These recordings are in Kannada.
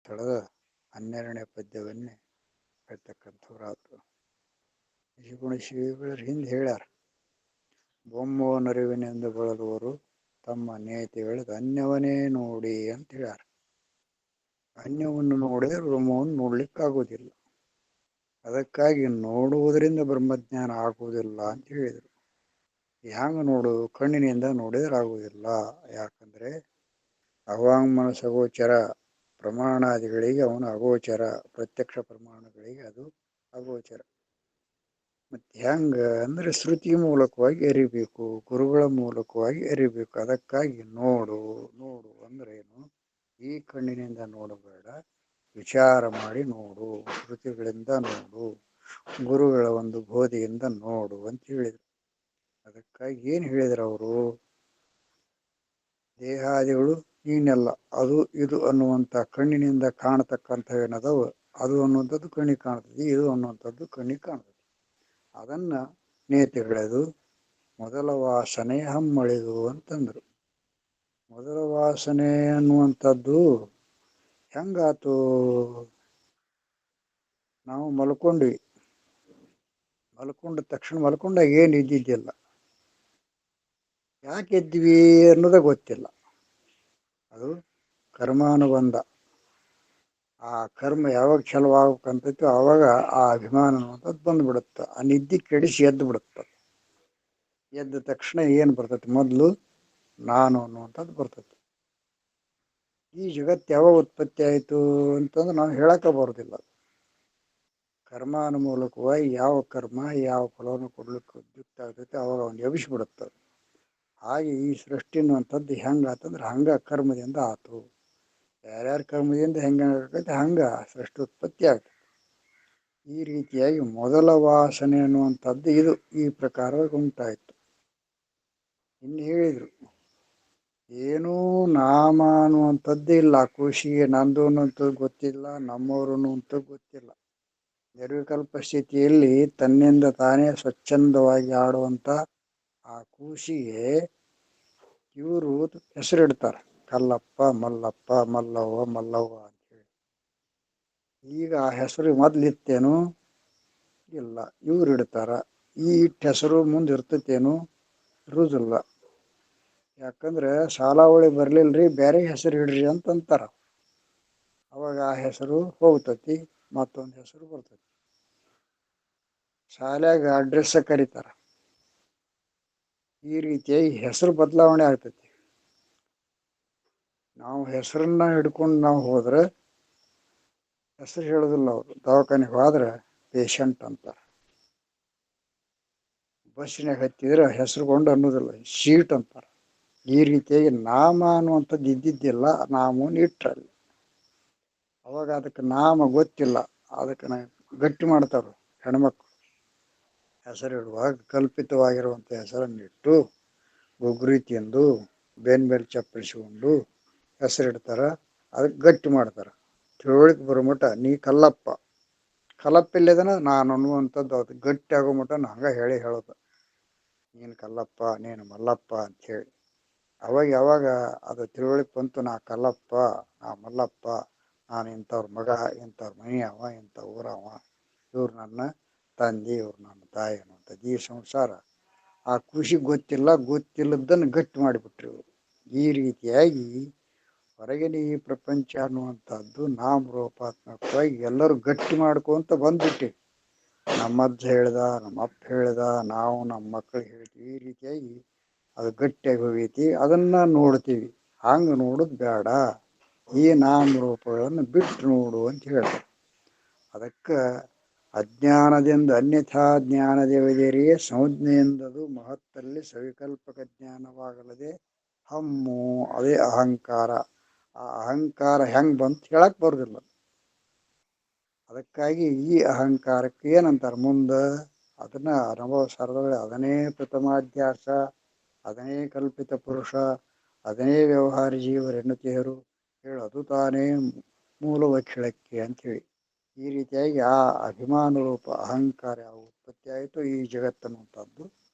ತಳೆದ 12ನೇ ಪದ್ಯವನ್ನೇ ಹೇಳ್ತಕ್ಕಂಥವ್ರಾದ್ರು. ಶ್ರೀಗಳ ಹಿಂದೆ ಹೇಳ್ಯಾರ, ಬೊಮ್ಮೋ ನರಿವಿನೆಂದು ಬಳಲುವರು ತಮ್ಮ ನೇತಿ ಹೇಳಿದ ಅನ್ಯವನೇ ನೋಡಿ ಅಂತ ಹೇಳ್ಯಾರ. ಅನ್ಯವನ್ನು ನೋಡಿದ್ರೆ ಬ್ರಹ್ಮವನ್ನು ನೋಡ್ಲಿಕ್ಕಾಗೋದಿಲ್ಲ. ಅದಕ್ಕಾಗಿ ನೋಡುವುದರಿಂದ ಬ್ರಹ್ಮಜ್ಞಾನ ಆಗುವುದಿಲ್ಲ ಅಂತ ಹೇಳಿದರು. ಹ್ಯಾಂಗ ನೋಡುವುದು? ಕಣ್ಣಿನಿಂದ ನೋಡಿದ್ರೆ ಆಗುವುದಿಲ್ಲ. ಯಾಕಂದ್ರೆ ಅವಾಂಗ್ಮನಸಗೋಚರ ಪ್ರಮಾಣಾದಿಗಳಿಗೆ ಅವನು ಅಗೋಚರ, ಪ್ರತ್ಯಕ್ಷ ಪ್ರಮಾಣಗಳಿಗೆ ಅದು ಅಗೋಚರ. ಮತ್ತೆ ಹೆಂಗ ಅಂದ್ರೆ ಶ್ರುತಿ ಮೂಲಕವಾಗಿ ಅರಿಬೇಕು, ಗುರುಗಳ ಮೂಲಕವಾಗಿ ಅರಿಬೇಕು. ಅದಕ್ಕಾಗಿ ನೋಡು ನೋಡು ಅಂದ್ರೆ ಏನು? ಈ ಕಣ್ಣಿನಿಂದ ನೋಡಬೇಡ, ವಿಚಾರ ಮಾಡಿ ನೋಡು, ಶ್ರುತಿಗಳಿಂದ ನೋಡು, ಗುರುಗಳ ಒಂದು ಬೋಧಿಯಿಂದ ನೋಡು ಅಂತ ಹೇಳಿದರು. ಅದಕ್ಕಾಗಿ ಏನು ಹೇಳಿದ್ರು ಅವರು? ದೇಹಾದಿಗಳು ಇನ್ನೆಲ್ಲ ಅದು ಇದು ಅನ್ನುವಂಥ ಕಣ್ಣಿನಿಂದ ಕಾಣತಕ್ಕಂಥವೇನದವು ಅದು ಅನ್ನುವಂಥದ್ದು ಕಣ್ಣಿಗೆ ಕಾಣ್ತದೆ, ಇದು ಅನ್ನುವಂಥದ್ದು ಕಣ್ಣಿಗೆ ಕಾಣ್ತದೆ. ಅದನ್ನ ನೇತಿಗಳೆದು ಮೊದಲ ವಾಸನೆ ಹಮ್ಮಳಿದು ಅಂತಂದ್ರು. ಮೊದಲ ವಾಸನೆ ಅನ್ನುವಂಥದ್ದು ಹೆಂಗಾತು? ನಾವು ಮಲ್ಕೊಂಡ್ವಿ, ಮಲ್ಕೊಂಡ ತಕ್ಷಣ ಮಲ್ಕೊಂಡಾಗ ಏನು ಇದ್ದಿದ್ದಿಲ್ಲ, ಯಾಕೆ ಎದ್ವಿ ಅನ್ನೋದೇ ಗೊತ್ತಿಲ್ಲ. ಅದು ಕರ್ಮಾನುಬಂಧ. ಆ ಕರ್ಮ ಯಾವಾಗ ಛಲವಾಗಬೇಕಂತೈತೋ ಆವಾಗ ಆ ಅಭಿಮಾನ ಅನ್ನುವಂಥದ್ದು ಬಂದ್ಬಿಡುತ್ತೆ. ಆ ನಿದ್ದೆ ಕೆಡಿಸಿ ಎದ್ದು ಬಿಡುತ್ತೆ. ಎದ್ದ ತಕ್ಷಣ ಏನು ಬರ್ತೈತಿ? ಮೊದಲು ನಾನು ಅನ್ನುವಂಥದ್ದು ಬರ್ತೈತಿ. ಈ ಜಗತ್ತು ಯಾವಾಗ ಉತ್ಪತ್ತಿ ಆಯಿತು ಅಂತಂದ್ರೆ ನಾವು ಹೇಳಕ್ಕೆ ಬರೋದಿಲ್ಲ. ಕರ್ಮಾನುಮೂಲಕವಾಗಿ ಯಾವ ಕರ್ಮ ಯಾವ ಫಲವನ್ನು ಕೊಡ್ಲಿಕ್ಕೆ ಉದ್ಯುಕ್ತ ಆಗ್ತೈತೆ ಅವಾಗ ಅವನು ಎಬ್ಬಿಸ್ಬಿಡುತ್ತೆ. ಹಾಗೆ ಈ ಸೃಷ್ಟಿ ಅನ್ನುವಂಥದ್ದು ಹೆಂಗಾತಂದ್ರೆ ಹಂಗ ಕರ್ಮದಿಂದ ಆತು. ಯಾರ್ಯಾರ ಕರ್ಮದಿಂದ ಹೆಂಗೆ ಆಗೈತೆ ಹಂಗ ಸೃಷ್ಟಿ ಉತ್ಪತ್ತಿ ಆಗ್ತದೆ. ಈ ರೀತಿಯಾಗಿ ಮೊದಲ ವಾಸನೆ ಅನ್ನುವಂಥದ್ದು ಇದು ಈ ಪ್ರಕಾರವಾಗಿ ಉಂಟಾಯಿತು. ಇನ್ನು ಹೇಳಿದರು, ಏನೂ ನಾಮ ಅನ್ನುವಂಥದ್ದು ಇಲ್ಲ. ಖುಷಿಗೆ ನಂದು ಅನ್ನುವಂಥದ್ದು ಗೊತ್ತಿಲ್ಲ, ನಮ್ಮವರು ಅನ್ನುವಂಥದ್ದು ಗೊತ್ತಿಲ್ಲ. ನಿರ್ವಿಕಲ್ಪ ಸ್ಥಿತಿಯಲ್ಲಿ ತನ್ನಿಂದ ತಾನೇ ಸ್ವಚ್ಛಂದವಾಗಿ ಆಡುವಂಥ ಆ ಖುಷಿಗೆ ಇವರು ಹೆಸರಿಡ್ತಾರೆ, ಕಲ್ಲಪ್ಪ, ಮಲ್ಲಪ್ಪ, ಮಲ್ಲವ್ವ, ಮಲ್ಲವ್ವ ಅಂತೇಳಿ. ಈಗ ಆ ಹೆಸರು ಮೊದಲಿತ್ತೇನು? ಇಲ್ಲ, ಇವ್ರು ಇಡ್ತಾರ. ಈ ಇಟ್ಟು ಹೆಸರು ಮುಂದೆ ಇರ್ತೈತೇನು? ಇರುವುದಿಲ್ಲ. ಯಾಕಂದ್ರೆ ಸಾಲಾವಳಿ ಬರ್ಲಿಲ್ರಿ, ಬೇರೆ ಹೆಸರು ಇಡ್ರಿ ಅಂತಂತಾರ. ಅವಾಗ ಆ ಹೆಸರು ಹೋಗ್ತತಿ, ಮತ್ತೊಂದು ಹೆಸರು ಬರ್ತೈತಿ. ಶಾಲ್ಯಾಗ ಅಡ್ರೆಸ್ ಕರೀತಾರ. ಈ ರೀತಿಯಾಗಿ ಹೆಸರು ಬದಲಾವಣೆ ಆಗ್ತೈತಿ. ನಾವು ಹೆಸರನ್ನ ಹಿಡ್ಕೊಂಡು ನಾವು ಹೋದ್ರೆ ಹೆಸರು ಹೇಳೋದಿಲ್ಲ. ಅವರು ದವಾಖಾನೆಗೆ ಹೋದ್ರೆ ಪೇಷಂಟ್ ಅಂತಾರೆ. ಬಸ್ಸಿನಾಗ ಹತ್ತಿದ್ರೆ ಹೆಸರುಗೊಂಡು ಅನ್ನೋದಿಲ್ಲ, ಶೀಟ್ ಅಂತಾರೆ. ಈ ರೀತಿಯಾಗಿ ನಾಮ ಅನ್ನುವಂಥದ್ದು ಇದ್ದಿದ್ದಿಲ್ಲ, ನಾಮವನ್ನು ಇಟ್ಟರಲ್ಲಿ. ಅವಾಗ ಅದಕ್ಕೆ ನಾಮ ಗೊತ್ತಿಲ್ಲ, ಅದಕ್ಕೆ ಗಟ್ಟಿ ಮಾಡ್ತಾರೆ ಹೆಣ್ಮಕ್ಳು. ಹೆಸರಿಡುವಾಗ ಕಲ್ಪಿತವಾಗಿರುವಂಥ ಹೆಸರನ್ನಿಟ್ಟು ಗುಗ್ರಿ ತಿಂದು ಬೇನ್ಬೇಲ್ ಚಪ್ಪಳಿಸಿಕೊಂಡು ಹೆಸರಿಡ್ತಾರ. ಅದಕ್ಕೆ ಗಟ್ಟಿ ಮಾಡ್ತಾರೆ. ತಿಳುವಳಿಕೆ ಬರೋ ಮಟ್ಟ ನೀ ಕಲ್ಲಪ್ಪ, ಕಲ್ಲಪ್ಪ ಇಲ್ಲದನ ನಾನು ಅನ್ನುವಂಥದ್ದು ಅದು ಗಟ್ಟಿ ಆಗೋ ಮಟ್ಟ ಹಂಗೆ ಹೇಳೋದು, ನೀನು ಕಲ್ಲಪ್ಪ, ನೀನು ಮಲ್ಲಪ್ಪ ಅಂಥೇಳಿ. ಅವಾಗ ಯಾವಾಗ ಅದು ತಿಳುವಳಿಕೆ ಬಂತು, ನಾ ಕಲ್ಲಪ್ಪ, ನಾ ಮಲ್ಲಪ್ಪ, ನಾನು ಇಂಥವ್ರ ಮಗ, ಇಂಥವ್ರ ಮನೆಯವ, ಇಂಥ ಊರವ, ಇವ್ರು ನನ್ನ ತಂದೆ, ಇವ್ರು ನನ್ನ ತಾಯಿ ಅನ್ನುವಂಥದ್ದು ಈ ಸಂಸಾರ. ಆ ಖುಷಿ ಗೊತ್ತಿಲ್ಲ, ಗೊತ್ತಿಲ್ಲದನ್ನು ಗಟ್ಟಿ ಮಾಡಿಬಿಟ್ರಿ ಇವರು. ಈ ರೀತಿಯಾಗಿ ಹೊರಗಿನ ಈ ಪ್ರಪಂಚ ಅನ್ನುವಂಥದ್ದು ನಾಮರೂಪಾತ್ಮಕವಾಗಿ ಎಲ್ಲರೂ ಗಟ್ಟಿ ಮಾಡ್ಕೊಂತ ಬಂದ್ಬಿಟ್ಟಿವಿ. ನಮ್ಮ ಅಜ್ಜ ಹೇಳ್ದ, ನಮ್ಮ ಅಪ್ಪ ಹೇಳ್ದ, ನಾವು ನಮ್ಮ ಮಕ್ಕಳಿಗೆ ಹೇಳ್ತೀವಿ. ಈ ರೀತಿಯಾಗಿ ಅದು ಗಟ್ಟಿಯಾಗಿ ಹೋಗೈತಿ. ಅದನ್ನ ನೋಡ್ತೀವಿ. ಹಂಗೆ ನೋಡೋದು ಬೇಡ, ಈ ನಾಮರೂಪಗಳನ್ನು ಬಿಟ್ಟು ನೋಡು ಅಂತ ಹೇಳ್ತಾರೆ. ಅದಕ್ಕೆ ಅಜ್ಞಾನದಿಂದ ಅನ್ಯಥಾ ಜ್ಞಾನದೇವದೇರಿಗೆ ಸಂಜ್ಞೆಯಿಂದದು ಮಹತ್ತಲ್ಲಿ ಸವಿಕಲ್ಪಕ ಜ್ಞಾನವಾಗಲದೆ ಹಮ್ಮು, ಅದೇ ಅಹಂಕಾರ. ಆ ಅಹಂಕಾರ ಹೆಂಗೆ ಬಂತು ಹೇಳಕ್ಕೆ ಬರೋದಿಲ್ಲ. ಅದಕ್ಕಾಗಿ ಈ ಅಹಂಕಾರಕ್ಕೆ ಏನಂತಾರೆ ಮುಂದೆ? ಅದನ್ನ ಅನುಭವ ಸಾರದೊಳಗೆ ಅದನ್ನೇ ಪ್ರಥಮಾಧ್ಯಾಸ, ಅದನ್ನೇ ಕಲ್ಪಿತ ಪುರುಷ, ಅದನ್ನೇ ವ್ಯವಹಾರ ಜೀವರೆನ್ನುತ್ತೀಯರು ಹೇಳೋದು ತಾನೇ ಮೂಲವಕ್ಷಳಕ್ಕೆ ಅಂಥೇಳಿ. ಈ ರೀತಿಯಾಗಿ ಆ ಅಭಿಮಾನ ರೂಪ ಅಹಂಕಾರ ಯಾವ ಉತ್ಪತ್ತಿ ಆಯಿತು ಈ ಜಗತ್ತನ್ನುವಂಥದ್ದು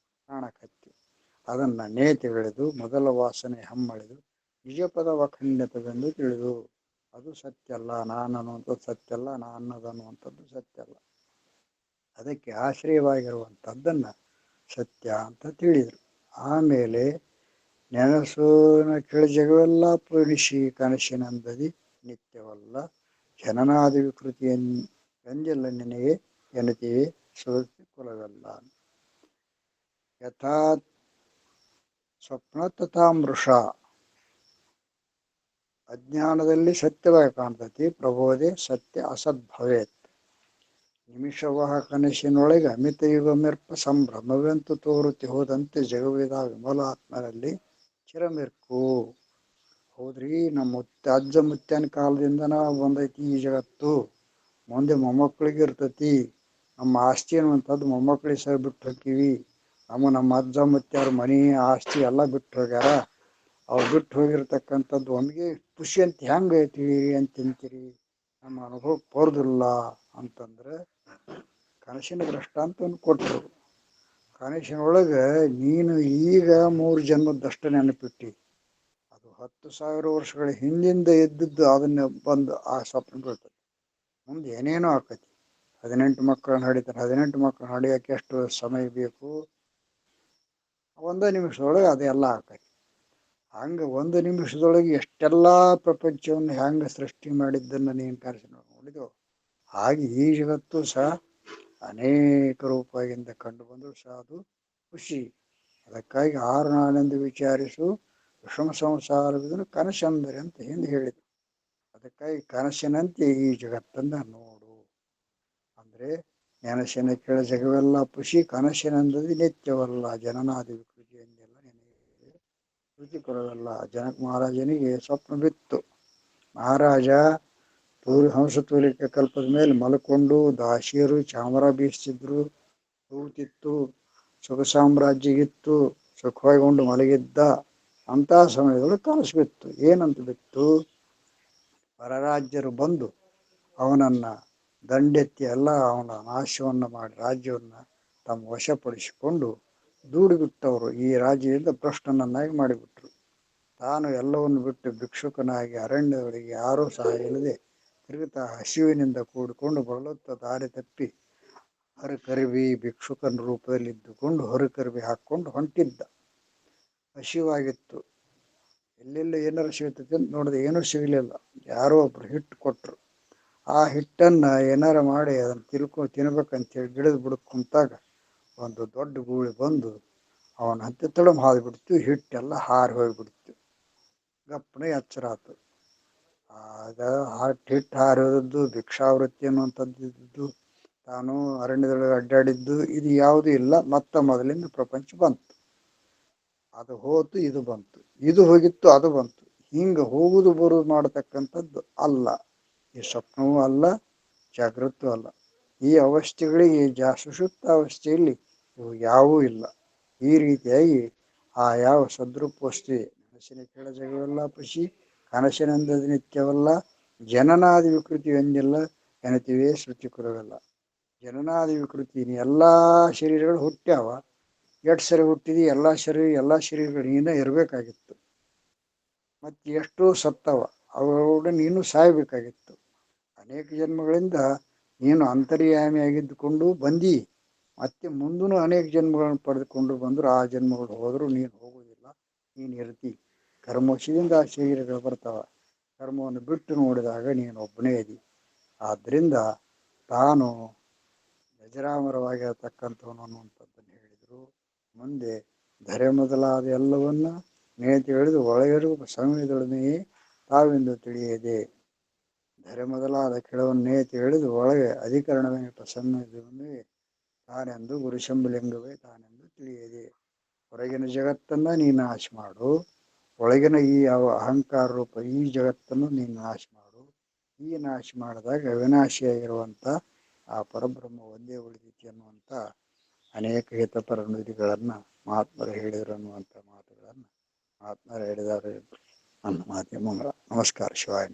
ಕಾಣಕತ್ತಿ. ಅದನ್ನು ನೇತಿ ಬೆಳೆದು ಮೊದಲ ವಾಸನೆ ಹಮ್ಮಳಿದು ನಿಜಪದ ವಖಂಡತವೆಂದು ತಿಳಿದು ಅದು ಸತ್ಯ ಅಲ್ಲ. ನಾನು ಅನ್ನುವಂಥದ್ದು ಸತ್ಯ ಅಲ್ಲ, ನಾನು ಅನ್ನೋದು ಅನ್ನುವಂಥದ್ದು ಸತ್ಯ ಅಲ್ಲ. ಅದಕ್ಕೆ ಆಶ್ರಯವಾಗಿರುವಂಥದ್ದನ್ನು ಸತ್ಯ ಅಂತ ತಿಳಿದರು. ಆಮೇಲೆ ನೆನಸುನ ಕೆಳ ಜಗವೆಲ್ಲ ಪುರುಷಿ ಕನಸಿನಂದದಿ ನಿತ್ಯವಲ್ಲ ಜನನಾದಿ ವಿಕೃತಿ ಎಂದೆಲ್ಲ ನಿನಗೆ ಎನ್ನುತ್ತೀವಿ ಸುರತಿ ಕುಲವೆಲ್ಲ. ಯಥಾ ಸ್ವಪ್ನ ತಥಾ ಮೃಷ. ಅಜ್ಞಾನದಲ್ಲಿ ಸತ್ಯವಾಗಿ ಕಾಣ್ತತಿ, ಪ್ರಬೋಧೆ ಸತ್ಯ ಅಸದ್ಭವೇತ್. ನಿಮಿಷವಹ ಕನಸಿನೊಳಗೆ ಅಮಿತ ಯುಗ ಮೆರ್ಪ ಸಂಭ್ರಮವೆಂತು ತೋರುತ್ತಿ ಹೋದಂತೆ ಜಗವಿದ ವಿಮಲಾತ್ಮರಲ್ಲಿ ಚಿರಮಿರ್ಕು. ಹೌದ್ರಿ, ನಮ್ಮ ಅಜ್ಜ ಮುತ್ಯನ ಕಾಲದಿಂದನ ಬಂದೈತಿ ಈ ಜಗತ್ತು. ಮುಂದೆ ಮೊಮ್ಮಕ್ಕಳಿಗೆ ಇರ್ತತಿ. ನಮ್ಮ ಆಸ್ತಿ ಅನ್ನುವಂಥದ್ದು ಮೊಮ್ಮಕ್ಕಳಿಗೆ ಸಹ ಬಿಟ್ಟು ಹೋಗ್ತೀವಿ. ನಮ್ಮ ಅಜ್ಜ ಮುತ್ಯಾರ ಮನೆ ಆಸ್ತಿ ಎಲ್ಲ ಬಿಟ್ಟು ಹೋಗ್ಯಾರ. ಅವ್ರು ಬಿಟ್ಟು ಹೋಗಿರ್ತಕ್ಕಂಥದ್ದು ಒಮ್ಮೆಗೆ ಖುಷಿ ಅಂತ ಹೆಂಗೆ ಐತಿವಿ ಅಂತ ತಿಂತೀರಿ, ನಮ್ಮ ಅನುಭವಕ್ಕೆ ಬರೋದಿಲ್ಲ ಅಂತಂದ್ರೆ ಕನಸಿನ ದೃಷ್ಟಾಂತ ಕೊಟ್ಟರು. ಕನಸಿನೊಳಗೆ ನೀನು ಈಗ 3 ಜನ್ಮದಷ್ಟು ನೆನಪಿಟ್ಟಿ, ಅದು 10,000 ವರ್ಷಗಳ ಹಿಂದಿಂದ ಎದ್ದದ್ದು ಅದನ್ನ ಬಂದು ಆ ಸ್ವಪ್ನ ಬೀಳ್ತದೆ. ಮುಂದೆ ಏನೇನೋ ಆಕತಿ. 18 ಮಕ್ಕಳನ್ನ ಹಡಿತಾರೆ. 18 ಮಕ್ಕಳನ್ನ ಹಡಿಯೋಕೆ ಎಷ್ಟು ಸಮಯ ಬೇಕು? 1 ನಿಮಿಷದೊಳಗೆ ಅದೆಲ್ಲ ಆಕತಿ. ಹಂಗೆ 1 ನಿಮಿಷದೊಳಗೆ ಎಷ್ಟೆಲ್ಲ ಪ್ರಪಂಚವನ್ನು ಹೆಂಗೆ ಸೃಷ್ಟಿ ಮಾಡಿದ್ದನ್ನು ನೀನು ಕನಸಿನ ನೋಡಿದೆವು. ಹಾಗೆ ಈ ಜಗತ್ತು ಸಹ ಅನೇಕ ರೂಪದಿಂದ ಕಂಡು ಬಂದರೂ ಸಹ ಅದು ಖುಷಿ. ಅದಕ್ಕಾಗಿ ಆರು ನಾನೆಂದು ವಿಚಾರಿಸು ವಿಷಮ ಸಂಸಾರವಿದನು ಕನಸಂದರೆ ಅಂತ ಹಿಂದೆ ಹೇಳಿದರು. ಅದಕ್ಕಾಗಿ ಕನಸಿನಂತೆ ಈ ಜಗತ್ತನ್ನು ನೋಡು ಅಂದರೆ ನೆನಸಿನ ಕೆಳ ಜಗವೆಲ್ಲ ಖುಷಿ ಕನಸಿನಂದದಿ ನಿತ್ಯವಲ್ಲ ಜನನಾದಿ ವಿಕೃತಿ ಎಂದೆಲ್ಲ ನೆನೆಯೇ ಕೃತಿ ಕೊಡವಲ್ಲ. ಜನಕ ಮಹಾರಾಜನಿಗೆ ಸ್ವಪ್ನ ಬಿತ್ತು. ಮಹಾರಾಜ ಹಂಸ ತೂಲಿಕೆ ಕಲ್ಪದ ಮೇಲೆ ಮಲ್ಕೊಂಡು ದಾಸಿಯರು ಚಾಮರ ಬೀಸ್ತಿದ್ರು, ತೂತಿತ್ತು, ಸುಖ ಸಾಮ್ರಾಜ್ಯ ಇತ್ತು, ಸುಖವಾಗಿಕೊಂಡು ಮಲಗಿದ್ದ. ಅಂಥ ಸಮಯದೊಳಗೆ ಕನಸು ಬಿತ್ತು. ಏನಂತ ಬಿತ್ತು? ಪರರಾಜ್ಯರು ಬಂದು ಅವನನ್ನು ದಂಡೆತ್ತಿ ಎಲ್ಲ ಅವನ ನಾಶವನ್ನು ಮಾಡಿ ರಾಜ್ಯವನ್ನು ತಮ್ಮ ವಶಪಡಿಸಿಕೊಂಡು ದೂಡಿಬಿಟ್ಟವರು. ಈ ರಾಜ್ಯದಿಂದ ಭ್ರಷ್ಟನನ್ನಾಗಿ ಮಾಡಿಬಿಟ್ರು. ತಾನು ಎಲ್ಲವನ್ನು ಬಿಟ್ಟು ಭಿಕ್ಷುಕನಾಗಿ ಅರಣ್ಯದೊಳಗೆ ಯಾರೂ ಸಹಾಯ ಇಲ್ಲದೆ ತಿರುಗುತ್ತಾ ಹಸಿವಿನಿಂದ ಕೂಡಿಕೊಂಡು ಬಳಲುತ್ತಾ ದಾರಿ ತಪ್ಪಿ ಹೊರಕರಿವಿ ಭಿಕ್ಷುಕನ ರೂಪದಲ್ಲಿ ಇದ್ದುಕೊಂಡು ಹೊರಕರಿವಿ ಹಾಕ್ಕೊಂಡು ಹೊಂಟಿದ್ದ. ಹಸಿವಾಗಿತ್ತು. ಎಲ್ಲೆಲ್ಲ ಏನಾರು ಸಿಗ್ತೈತಿ ಅಂತ ನೋಡಿದೆ, ಏನೂ ಸಿಗಲಿಲ್ಲ. ಯಾರೋ ಒಬ್ರು ಹಿಟ್ಟು ಕೊಟ್ಟರು. ಆ ಹಿಟ್ಟನ್ನು ಏನಾರು ಮಾಡಿ ಅದನ್ನು ತಿನ್ಬೇಕಂತೇಳಿ ಗಿಡದ ಬುಡಕ್ಕೆ ಕುಂತಾಗ ಒಂದು ದೊಡ್ಡ ಗೂಳಿ ಬಂದು ಅವನ ಹತ್ತಿ ತಡಮ್ ಹಾದ್ಬಿಡ್ತು. ಹಿಟ್ಟೆಲ್ಲ ಹಾರಿ ಹೋಗಿಬಿಡ್ತು. ಗಪ್ಪನೆ ಎಚ್ಚರ ಆತು. ಆಗ ಹಿಟ್ಟು ಹಾರಿದ್ದು ಭಿಕ್ಷಾವೃತ್ತಿ ಅನ್ನುವಂಥದ್ದು ಇದ್ದು, ತಾನು ಅರಣ್ಯದೊಳಗೆ ಅಡ್ಡಾಡಿದ್ದು ಇದು ಯಾವುದೂ ಇಲ್ಲ. ಮೊದಲಿಂದ ಪ್ರಪಂಚ ಬಂತು. ಅದು ಹೋತು, ಇದು ಬಂತು. ಇದು ಹೋಗಿತ್ತು, ಅದು ಬಂತು. ಹಿಂಗೆ ಹೋಗುದು ಬರುವುದು ಮಾಡತಕ್ಕಂಥದ್ದು ಅಲ್ಲ. ಈ ಸ್ವಪ್ನವೂ ಅಲ್ಲ, ಜಾಗೃತವೂ ಅಲ್ಲ. ಈ ಅವಸ್ಥೆಗಳಿಗೆ ಸುಷುಪ್ತ ಅವಸ್ಥೆಯಲ್ಲಿ ಇವು ಯಾವೂ ಇಲ್ಲ. ಈ ರೀತಿಯಾಗಿ ಆ ಯಾವ ಸದ್ರೂಪ ವಸ್ತು ಕನಸಿನ ಕೆಳ ಜಗವೆಲ್ಲ ಖುಷಿ ಕನಸಿನಂದ ನಿತ್ಯವಲ್ಲ ಜನನಾದಿ ವಿಕೃತಿ ಎಂದೆಲ್ಲ ಎನ್ನುತ್ತೀವಿ ಶ್ರುತಿ ಕುಲವೆಲ್ಲ. ಜನನಾದಿ ವಿಕೃತಿ ಎಲ್ಲ ಶರೀರಗಳು ಹುಟ್ಟ್ಯಾವ. ಎಷ್ಟು ಸರಿ ಹುಟ್ಟಿದಿ? ಎಲ್ಲ ಶರೀರಗಳು ನೀನೇ ಇರಬೇಕಾಗಿತ್ತು. ಮತ್ತು ಎಷ್ಟೋ ಸತ್ತವ, ಅವುಗಳ ನೀನು ಸಾಯಬೇಕಾಗಿತ್ತು. ಅನೇಕ ಜನ್ಮಗಳಿಂದ ನೀನು ಅಂತರ್ಯಾಮಿಯಾಗಿದ್ದುಕೊಂಡು ಬಂದಿ. ಮತ್ತೆ ಮುಂದೂ ಅನೇಕ ಜನ್ಮಗಳನ್ನು ಪಡೆದುಕೊಂಡು ಬಂದರೂ ಆ ಜನ್ಮಗಳು ಹೋದರೂ ನೀನು ಹೋಗುವುದಿಲ್ಲ, ನೀನು ಇರ್ತಿ. ಕರ್ಮವಶದಿಂದ ಆ ಶರೀರಗಳು ಬರ್ತಾವ. ಕರ್ಮವನ್ನು ಬಿಟ್ಟು ನೋಡಿದಾಗ ನೀನು ಒಬ್ಬನೇ ಇದಿ. ಆದ್ದರಿಂದ ತಾನು ಅಜರಾಮರವಾಗಿರತಕ್ಕಂಥವನು ಅನ್ನುವಂಥದ್ದನ್ನು ಹೇಳಿದರು. ಮುಂದೆ ಧರೆ ಮೊದಲಾದ ಎಲ್ಲವನ್ನ ನೇತಿ ಹೇಳಿದು ಒಳಗಿರುವ ಸಂವಿಧೊಡನೆಯೇ ತಾವೆಂದು ತಿಳಿಯದೆ. ಧರೆ ಮೊದಲಾದ ಕೆಳವನ್ನು ನೇತಿ ಹೇಳಿದು ಒಳಗೆ ಅಧಿಕರಣವೇನಿಟ್ಟ ಸಂವಿಧವನ್ನೇ ತಾನೆಂದು ಗುರುಶಂಭಲಿಂಗವೇ ತಾನೆಂದು ತಿಳಿಯದೆ. ಹೊರಗಿನ ಜಗತ್ತನ್ನು ನೀನು ನಾಶ ಮಾಡು, ಒಳಗಿನ ಈ ಅಹಂಕಾರ ರೂಪ ಈ ಜಗತ್ತನ್ನು ನೀನು ನಾಶ ಮಾಡು. ಈ ನಾಶ ಮಾಡಿದಾಗ ಅವಿನಾಶಿಯಾಗಿರುವಂಥ ಆ ಪರಬ್ರಹ್ಮ ಒಂದೇ ಉಳಿದೈತಿ ಅನ್ನುವಂಥ ಅನೇಕ ಹಿತಪರ ನುಡಿಗಳನ್ನು ಮಹಾತ್ಮರು ಹೇಳಿದರು ಅನ್ನುವಂಥ ಮಾತುಗಳನ್ನು ಮಹಾತ್ಮರು ಹೇಳಿದ್ದಾರೆ. ನನ್ನ ಮಾತಿನ ಮಂಗಳ. ನಮಸ್ಕಾರ. ಶಿವಾಯ.